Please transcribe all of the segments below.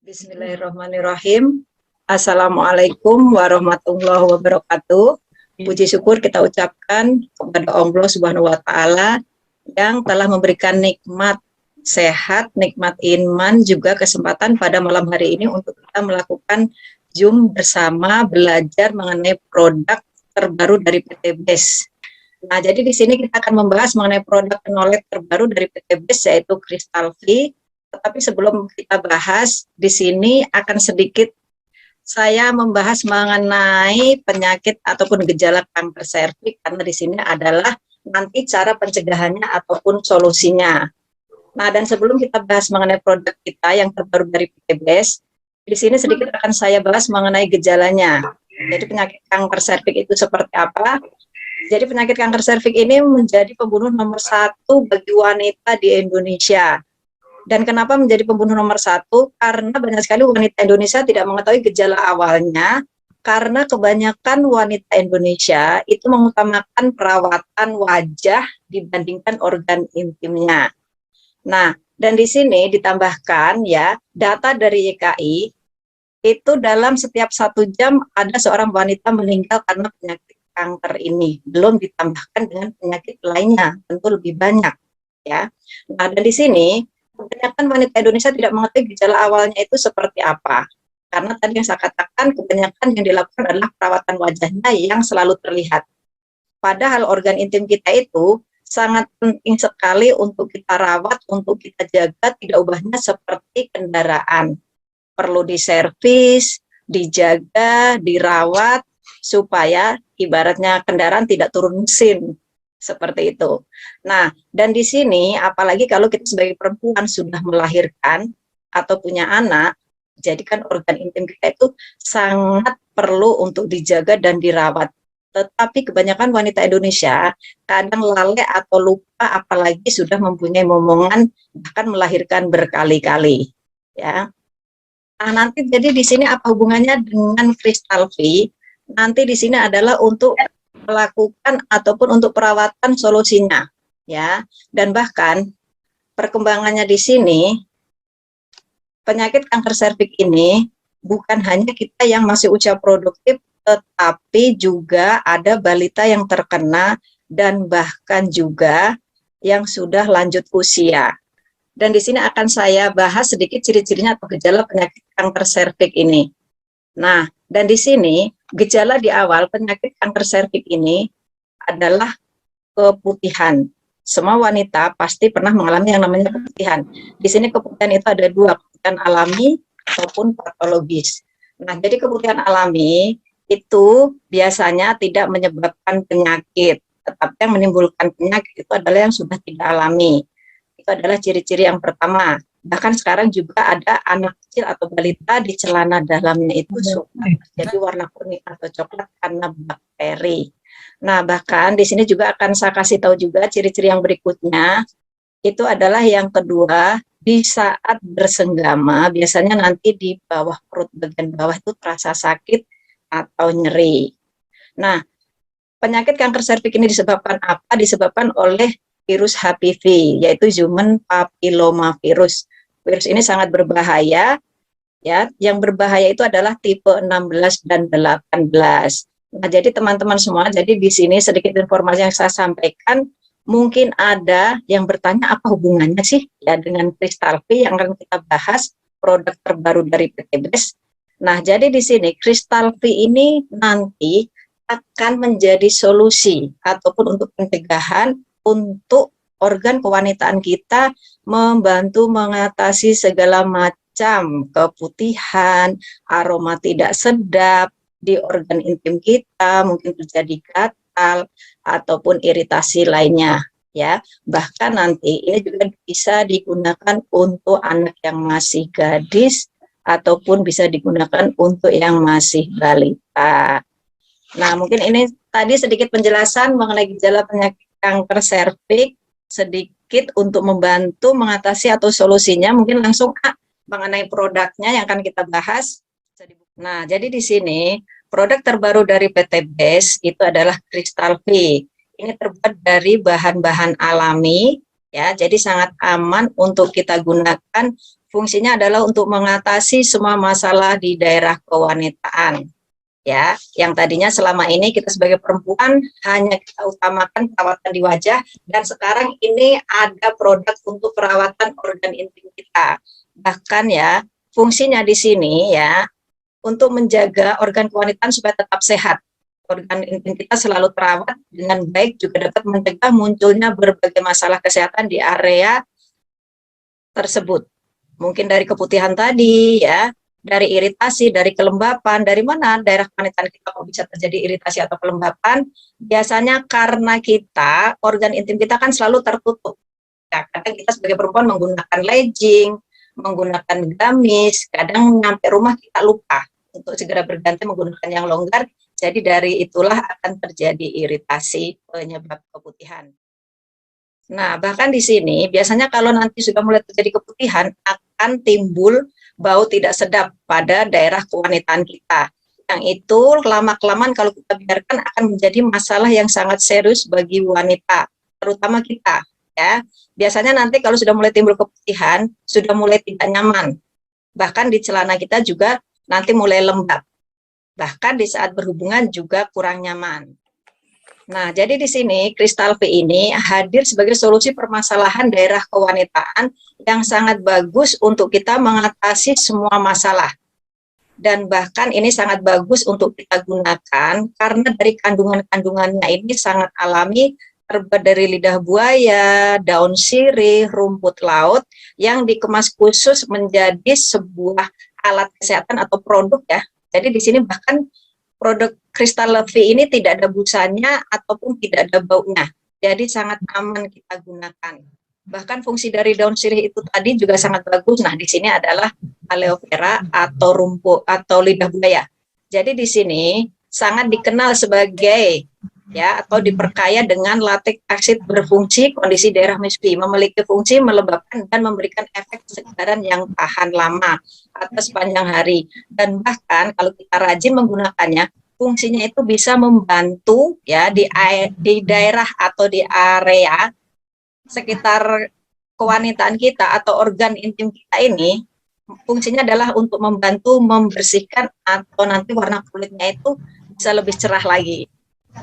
Bismillahirrahmanirrahim. Assalamualaikum warahmatullahi wabarakatuh. Puji syukur kita ucapkan kepada Allah Subhanahu wa Ta'ala yang telah memberikan nikmat sehat, nikmat iman, juga kesempatan pada malam hari ini untuk kita melakukan Zoom bersama belajar mengenai produk terbaru dari PT BES. Nah, jadi di sini kita akan membahas mengenai produk knowledge terbaru dari PT BES, yaitu Crystal V. Tetapi sebelum kita bahas, di sini akan sedikit saya membahas mengenai penyakit ataupun gejala kanker serviks, karena di sini adalah nanti cara pencegahannya ataupun solusinya. Nah, dan sebelum kita bahas mengenai produk kita yang terbaru dari PT BES, di sini sedikit akan saya bahas mengenai gejalanya. Jadi penyakit kanker serviks itu seperti apa? Jadi penyakit kanker serviks ini menjadi pembunuh nomor 1 bagi wanita di Indonesia. Dan kenapa menjadi pembunuh nomor 1? Karena banyak sekali wanita Indonesia tidak mengetahui gejala awalnya, karena kebanyakan wanita Indonesia itu mengutamakan perawatan wajah dibandingkan organ intimnya. Nah, dan di sini ditambahkan ya, data dari YKI, itu dalam setiap 1 jam ada seorang wanita meninggal karena penyakit kanker ini. Belum ditambahkan dengan penyakit lainnya, tentu lebih banyak ya. Nah, dan di sini kebanyakan wanita Indonesia tidak mengetahui gejala awalnya itu seperti apa. Karena tadi yang saya katakan, kebanyakan yang dilakukan adalah perawatan wajahnya yang selalu terlihat. Padahal organ intim kita itu sangat penting sekali untuk kita rawat, untuk kita jaga, tidak ubahnya seperti kendaraan. Perlu diservis, dijaga, dirawat, supaya ibaratnya kendaraan tidak turun mesin. Seperti itu. Nah, dan di sini apalagi kalau kita sebagai perempuan sudah melahirkan atau punya anak, jadi kan organ intim kita itu sangat perlu untuk dijaga dan dirawat. Tetapi kebanyakan wanita Indonesia kadang lalai atau lupa, apalagi sudah mempunyai momongan bahkan melahirkan berkali-kali. Ya. Nah, nanti jadi di sini apa hubungannya dengan Crystal V? Nanti di sini adalah untuk melakukan ataupun untuk perawatan solusinya ya, dan bahkan perkembangannya di sini penyakit kanker serviks ini bukan hanya kita yang masih usia produktif, tetapi juga ada balita yang terkena dan bahkan juga yang sudah lanjut usia. Dan di sini akan saya bahas sedikit ciri-cirinya atau gejala penyakit kanker serviks ini. Nah, dan di sini gejala di awal penyakit kanker serviks ini adalah keputihan. Semua wanita pasti pernah mengalami yang namanya keputihan. Di sini keputihan itu ada 2, keputihan alami ataupun patologis. Nah, jadi keputihan alami itu biasanya tidak menyebabkan penyakit, tetapi yang menimbulkan penyakit itu adalah yang sudah tidak alami. Itu adalah ciri-ciri yang pertama. Bahkan sekarang juga ada anak kecil atau balita di celana dalamnya itu suka jadi warna kuning atau coklat karena bakteri. Nah, bahkan di sini juga akan saya kasih tahu juga ciri-ciri yang berikutnya. Itu adalah yang kedua, di saat bersenggama, biasanya nanti di bawah perut bagian bawah itu terasa sakit atau nyeri. Nah, penyakit kanker serviks ini disebabkan apa? Disebabkan oleh virus HPV, yaitu Human Papillomavirus. Virus ini sangat berbahaya, ya. Yang berbahaya itu adalah tipe 16 dan 18. Nah, jadi teman-teman semua, jadi di sini sedikit informasi yang saya sampaikan, mungkin ada yang bertanya apa hubungannya sih ya dengan Crystal V yang akan kita bahas, produk terbaru dari PT BES. Nah, jadi di sini Crystal V ini nanti akan menjadi solusi ataupun untuk pencegahan untuk organ kewanitaan kita, membantu mengatasi segala macam keputihan, aroma tidak sedap di organ intim kita, mungkin terjadi gatal ataupun iritasi lainnya ya. Bahkan nanti ini juga bisa digunakan untuk anak yang masih gadis ataupun bisa digunakan untuk yang masih balita. Nah, mungkin ini tadi sedikit penjelasan mengenai gejala penyakit kanker serviks, sedikit untuk membantu mengatasi atau solusinya. Mungkin langsung mengenai produknya yang akan kita bahas. Nah, jadi di sini produk terbaru dari PT BES itu adalah Crystal V. Ini terbuat dari bahan-bahan alami, ya. Jadi sangat aman untuk kita gunakan. fungsinya adalah untuk mengatasi semua masalah di daerah kewanitaan. Ya, yang tadinya selama ini kita sebagai perempuan hanya kita utamakan perawatan di wajah, dan sekarang ini ada produk untuk perawatan organ intim kita. Bahkan ya, fungsinya di sini ya untuk menjaga organ kewanitaan supaya tetap sehat. Organ intim kita selalu terawat dengan baik, juga dapat mencegah munculnya berbagai masalah kesehatan di area tersebut. Mungkin dari keputihan tadi ya, dari iritasi, dari kelembapan. Dari mana daerah kewanitaan kita kok bisa terjadi iritasi atau kelembapan? Biasanya karena kita, organ intim kita kan selalu tertutup. Ya, kadang kita sebagai perempuan menggunakan legging, menggunakan gamis, kadang sampai rumah kita lupa untuk segera berganti menggunakan yang longgar. Jadi dari itulah akan terjadi iritasi penyebab keputihan. Nah, bahkan di sini biasanya kalau nanti sudah mulai terjadi keputihan akan timbul bau tidak sedap pada daerah kewanitaan kita. Yang itu lama-kelamaan kalau kita biarkan akan menjadi masalah yang sangat serius bagi wanita, terutama kita. Ya, biasanya nanti kalau sudah mulai timbul keputihan, sudah mulai tidak nyaman. Bahkan di celana kita juga nanti mulai lembab. Bahkan di saat berhubungan juga kurang nyaman. Nah, jadi di sini Kristal V ini hadir sebagai solusi permasalahan daerah kewanitaan yang sangat bagus untuk kita mengatasi semua masalah. Dan bahkan ini sangat bagus untuk kita gunakan karena dari kandungan-kandungannya ini sangat alami, terbuat dari lidah buaya, daun sirih, rumput laut yang dikemas khusus menjadi sebuah alat kesehatan atau produk ya. Jadi di sini bahkan produk Kristal V ini tidak ada busanya ataupun tidak ada baunya. Jadi sangat aman kita gunakan. Bahkan fungsi dari daun sirih itu tadi juga sangat bagus. Nah, di sini adalah aloe vera atau rumput atau lidah buaya. Jadi di sini sangat dikenal sebagai ya atau diperkaya dengan latex aksid berfungsi kondisi daerah misfi, memiliki fungsi melembabkan dan memberikan efek kesegaran yang tahan lama atau sepanjang hari. Dan bahkan kalau kita rajin menggunakannya, fungsinya itu bisa membantu ya di daerah atau di area sekitar kewanitaan kita atau organ intim kita ini. Fungsinya adalah untuk membantu membersihkan atau nanti warna kulitnya itu bisa lebih cerah lagi.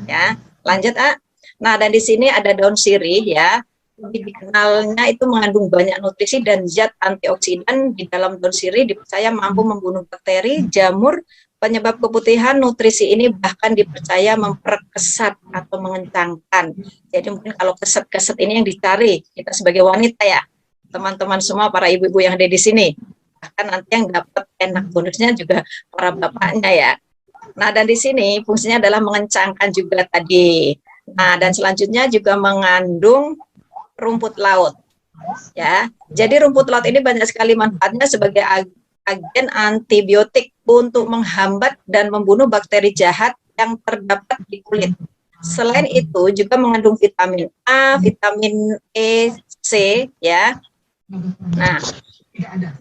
Ya, lanjut A. Nah, dan di sini ada daun sirih ya. Lebih dikenalnya itu mengandung banyak nutrisi dan zat antioksidan. Di dalam daun sirih dipercaya mampu membunuh bakteri, jamur, penyebab keputihan. Nutrisi ini bahkan dipercaya memperkesat atau mengencangkan. Jadi mungkin kalau keset-keset ini yang dicari kita sebagai wanita ya, teman-teman semua, para ibu-ibu yang ada di sini. Bahkan nanti yang dapat enak bonusnya juga para bapaknya ya. Nah, dan di sini fungsinya adalah mengencangkan juga tadi. Nah, dan selanjutnya juga mengandung rumput laut. Ya, jadi rumput laut ini banyak sekali manfaatnya sebagai agen antibiotik untuk menghambat dan membunuh bakteri jahat yang terdapat di kulit. Selain itu juga mengandung vitamin A, vitamin E, C, ya. Nah,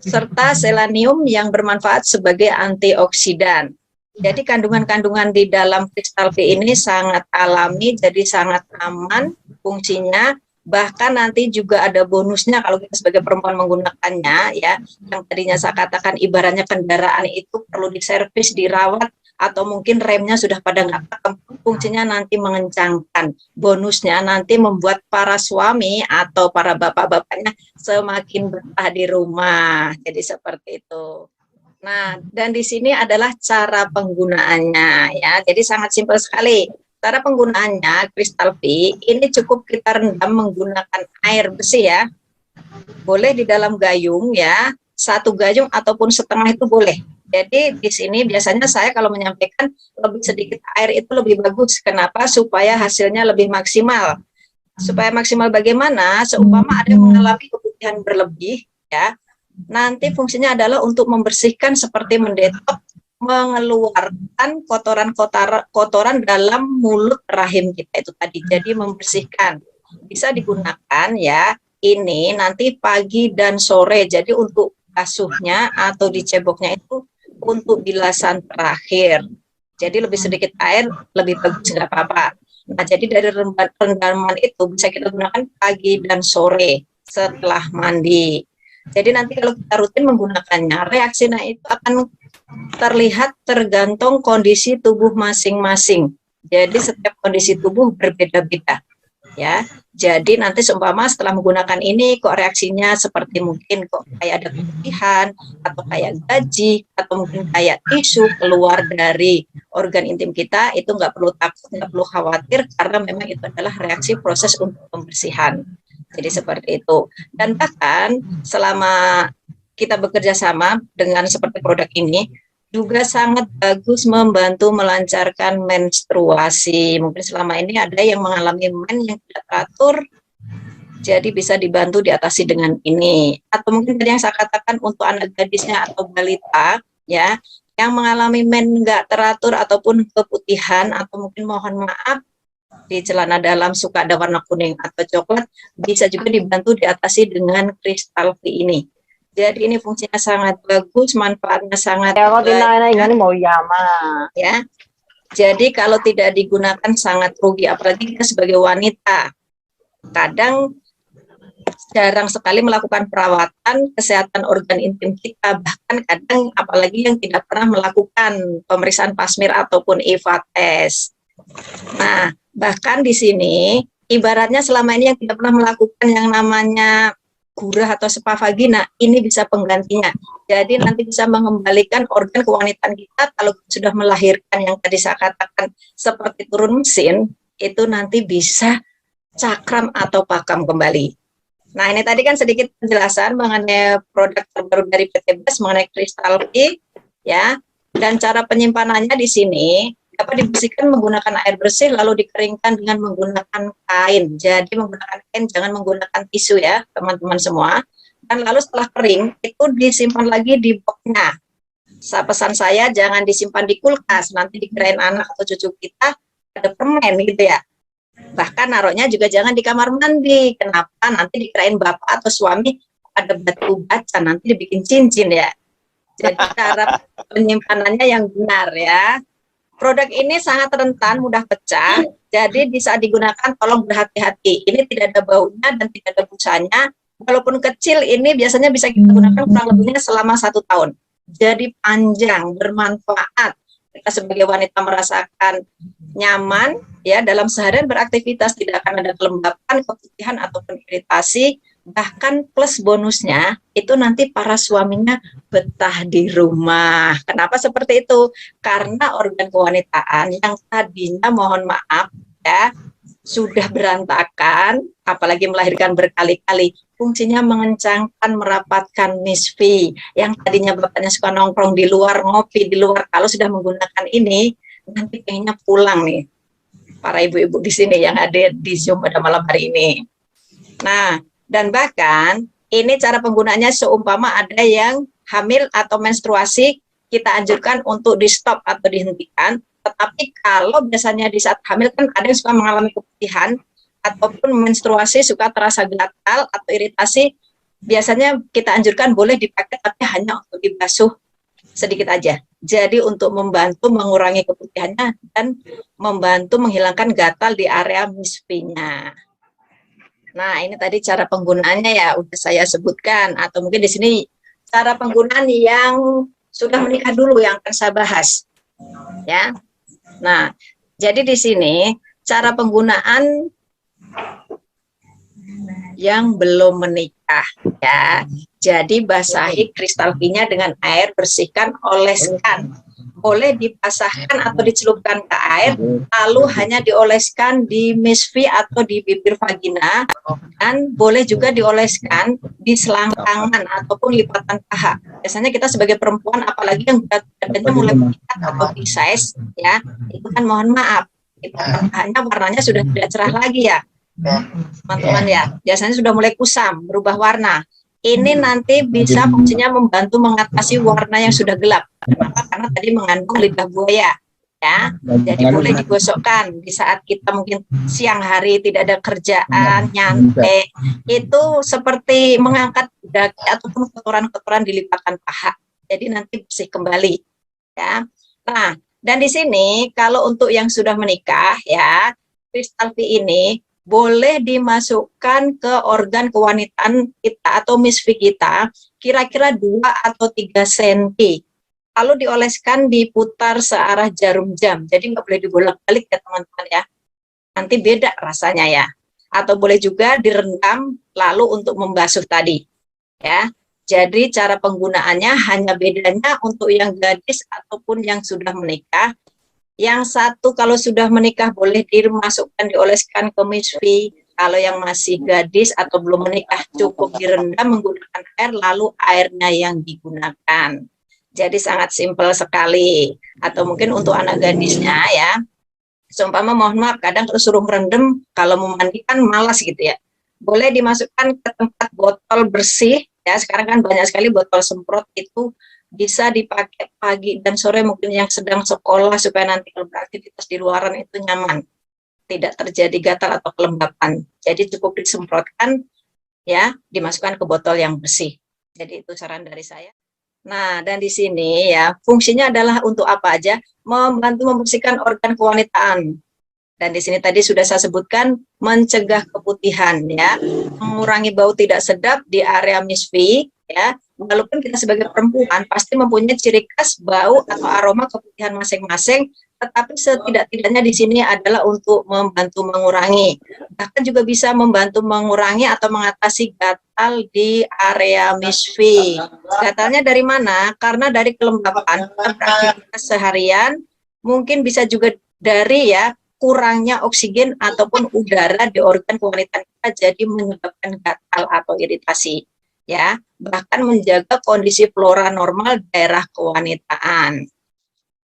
serta selenium yang bermanfaat sebagai antioksidan. Jadi kandungan-kandungan di dalam Kristal V ini sangat alami, jadi sangat aman fungsinya. Bahkan nanti juga ada bonusnya kalau kita sebagai perempuan menggunakannya ya. Yang tadinya saya katakan ibaratnya kendaraan itu perlu diservis, dirawat, atau mungkin remnya sudah pada nggak pakem, fungsinya nanti mengencangkan. Bonusnya nanti membuat para suami atau para bapak-bapaknya semakin betah di rumah. Jadi seperti itu. Nah, dan di sini adalah cara penggunaannya ya. Jadi sangat simpel sekali. Cara penggunaannya Kristal V ini cukup kita rendam menggunakan air bersih ya. Boleh di dalam gayung ya, 1 gayung ataupun setengah itu boleh. Jadi di sini biasanya saya kalau menyampaikan lebih sedikit air itu lebih bagus. Kenapa? Supaya hasilnya lebih maksimal. Supaya maksimal bagaimana? Seumpama ada yang mengalami keputihan berlebih ya. Nanti fungsinya adalah untuk membersihkan seperti mendetok, mengeluarkan kotoran dalam mulut rahim kita itu tadi. Jadi membersihkan. Bisa digunakan ya ini nanti pagi dan sore. Jadi untuk basuhnya atau diceboknya itu untuk bilasan terakhir. Jadi lebih sedikit air lebih bagus, nggak apa-apa. Nah, jadi dari rendaman itu bisa kita gunakan pagi dan sore setelah mandi. Jadi nanti kalau kita rutin menggunakannya, reaksinya itu akan terlihat tergantung kondisi tubuh masing-masing. Jadi setiap kondisi tubuh berbeda-beda. Ya, jadi nanti seumpama setelah menggunakan ini kok reaksinya seperti mungkin kok kayak ada keputihan atau kayak gaji atau mungkin kayak tisu keluar dari organ intim kita, itu nggak perlu takut, nggak perlu khawatir karena memang itu adalah reaksi proses untuk pembersihan. Jadi seperti itu. Dan bahkan selama kita bekerja sama dengan seperti produk ini, juga sangat bagus membantu melancarkan menstruasi. Mungkin selama ini ada yang mengalami men yang tidak teratur, jadi bisa dibantu diatasi dengan ini. Atau mungkin tadi yang saya katakan untuk anak gadisnya atau balita, ya, yang mengalami men nggak teratur ataupun keputihan atau mungkin mohon maaf di celana dalam suka ada warna kuning atau coklat, bisa juga dibantu diatasi dengan kristal V ini. Jadi ini fungsinya sangat bagus, manfaatnya sangat banyak. Ya, jadi kalau tidak digunakan sangat rugi, apalagi kita sebagai wanita. Kadang jarang sekali melakukan perawatan kesehatan organ intim kita, bahkan kadang apalagi yang tidak pernah melakukan pemeriksaan pasmir ataupun IVA test. Nah, bahkan di sini ibaratnya selama ini yang tidak pernah melakukan yang namanya gurah atau spa vagina, ini bisa penggantinya. Jadi nanti bisa mengembalikan organ kewanitaan kita kalau sudah melahirkan yang tadi saya katakan seperti turun mesin, itu nanti bisa cakram atau pakam kembali. Nah, ini tadi kan sedikit penjelasan mengenai produk terbaru dari PT BES mengenai kristal V, ya. Dan cara penyimpanannya di sini dapat dibersihkan menggunakan air bersih lalu dikeringkan dengan menggunakan kain. Jadi menggunakan kain, jangan menggunakan tisu ya teman-teman semua. Dan lalu setelah kering itu disimpan lagi di boxnya. Pesan saya jangan disimpan di kulkas, nanti dikirain anak atau cucu kita ada permen gitu ya. Bahkan naruhnya juga jangan di kamar mandi. Kenapa? Nanti dikirain bapak atau suami ada batu baca, nanti dibikin cincin ya. Jadi cara penyimpanannya yang benar ya. Produk ini sangat rentan, mudah pecah, jadi di saat digunakan tolong berhati-hati. Ini tidak ada baunya dan tidak ada busanya. Walaupun kecil, ini biasanya bisa kita gunakan kurang lebihnya selama 1 tahun. Jadi panjang, bermanfaat. Kita sebagai wanita merasakan nyaman, ya dalam seharian beraktivitas tidak akan ada kelembapan, keputihan ataupun iritasi. Bahkan plus bonusnya itu nanti para suaminya betah di rumah. Kenapa seperti itu? Karena organ kewanitaan yang tadinya mohon maaf ya sudah berantakan, apalagi melahirkan berkali-kali, fungsinya mengencangkan, merapatkan misfi. Yang tadinya bapaknya suka nongkrong di luar, ngopi di luar, kalau sudah menggunakan ini nanti pengennya pulang nih. Para ibu-ibu di sini yang hadir di Zoom pada malam hari ini. Nah, dan bahkan ini cara penggunaannya seumpama ada yang hamil atau menstruasi, kita anjurkan untuk di stop atau dihentikan. Tetapi kalau biasanya di saat hamil kan ada yang suka mengalami keputihan ataupun menstruasi suka terasa gatal atau iritasi, biasanya kita anjurkan boleh dipakai tapi hanya untuk dibasuh sedikit aja. Jadi untuk membantu mengurangi keputihannya dan membantu menghilangkan gatal di area misfinya. Nah, ini tadi cara penggunaannya ya udah saya sebutkan, atau mungkin di sini cara penggunaan yang sudah menikah dulu yang akan saya bahas. Ya. Nah, jadi di sini cara penggunaan yang belum menikah ya. Jadi basahi kristal V-nya dengan air, bersihkan, oleskan. Boleh dipasahkan atau dicelupkan ke air, lalu hanya dioleskan di misfi atau di bibir vagina, dan boleh juga dioleskan di selangkangan ataupun lipatan paha. Biasanya kita sebagai perempuan, apalagi yang badannya mulai meningkat atau big size, ya, itu kan mohon maaf, lipatan pahanya warnanya sudah tidak cerah lagi ya, teman-teman ya. Biasanya sudah mulai kusam, berubah warna. Ini nanti bisa fungsinya membantu mengatasi warna yang sudah gelap. Kenapa? Karena tadi mengandung lidah buaya, ya. Jadi boleh digosokkan di saat kita mungkin siang hari tidak ada kerjaan, nyantai. Itu seperti mengangkat daki ataupun kotoran-kotoran di lipatan paha. Jadi nanti bersih kembali, ya. Nah, dan di sini kalau untuk yang sudah menikah, ya, kristal V ini boleh dimasukkan ke organ kewanitaan kita atau misfi kita kira-kira 2 atau 3 cm. Lalu dioleskan, diputar searah jarum jam. Jadi nggak boleh dibolak-balik ya teman-teman ya. Nanti beda rasanya ya. Atau boleh juga direndam lalu untuk membasuh tadi. Ya. Jadi cara penggunaannya hanya bedanya untuk yang gadis ataupun yang sudah menikah. Yang satu kalau sudah menikah boleh dimasukkan, dioleskan ke misfi. Kalau yang masih gadis atau belum menikah cukup direndam menggunakan air, lalu airnya yang digunakan. Jadi sangat simpel sekali. Atau mungkin untuk anak gadisnya ya, seumpama mohon maaf kadang kalau suruh merendam, kalau mau mandi kan malas gitu ya. Boleh dimasukkan ke tempat botol bersih, ya sekarang kan banyak sekali botol semprot itu bisa dipakai pagi dan sore mungkin yang sedang sekolah supaya nanti kalau beraktivitas di luaran itu nyaman, tidak terjadi gatal atau kelembapan. Jadi cukup disemprotkan ya, dimasukkan ke botol yang bersih. Jadi itu saran dari saya. Nah, dan di sini ya fungsinya adalah untuk apa aja? Membantu membersihkan organ kewanitaan. Dan di sini tadi sudah saya sebutkan mencegah keputihan ya, mengurangi bau tidak sedap di area misfi ya. Walaupun kita sebagai perempuan pasti mempunyai ciri khas bau atau aroma keputihan masing-masing, tetapi setidak-tidaknya di sini adalah untuk membantu mengurangi. Bahkan juga bisa membantu mengurangi atau mengatasi gatal di area misfi. Gatalnya dari mana? Karena dari kelembapan beraktivitas seharian, mungkin bisa juga dari ya kurangnya oksigen ataupun udara di organ kewanitaan kita, jadi menyebabkan gatal atau iritasi ya, bahkan menjaga kondisi flora normal daerah kewanitaan.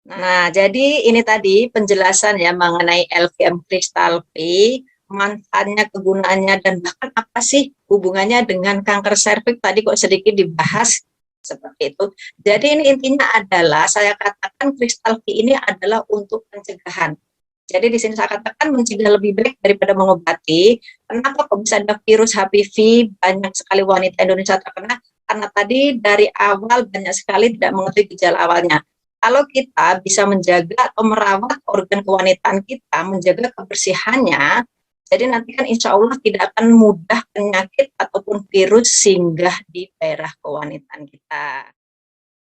Nah, jadi ini tadi penjelasan ya mengenai LVM Crystal V, manfaatnya, kegunaannya, dan bahkan apa sih hubungannya dengan kanker serviks tadi kok sedikit dibahas seperti itu. Jadi ini intinya adalah saya katakan Crystal V ini adalah untuk pencegahan. Jadi di sini saya katakan mencegah lebih baik daripada mengobati. Kenapa kok bisa ada virus HPV, banyak sekali wanita Indonesia terkena? Karena tadi dari awal banyak sekali tidak mengetahui gejala awalnya. Kalau kita bisa menjaga atau merawat organ kewanitaan kita, menjaga kebersihannya, jadi nanti kan insya Allah tidak akan mudah penyakit ataupun virus singgah di daerah kewanitaan kita.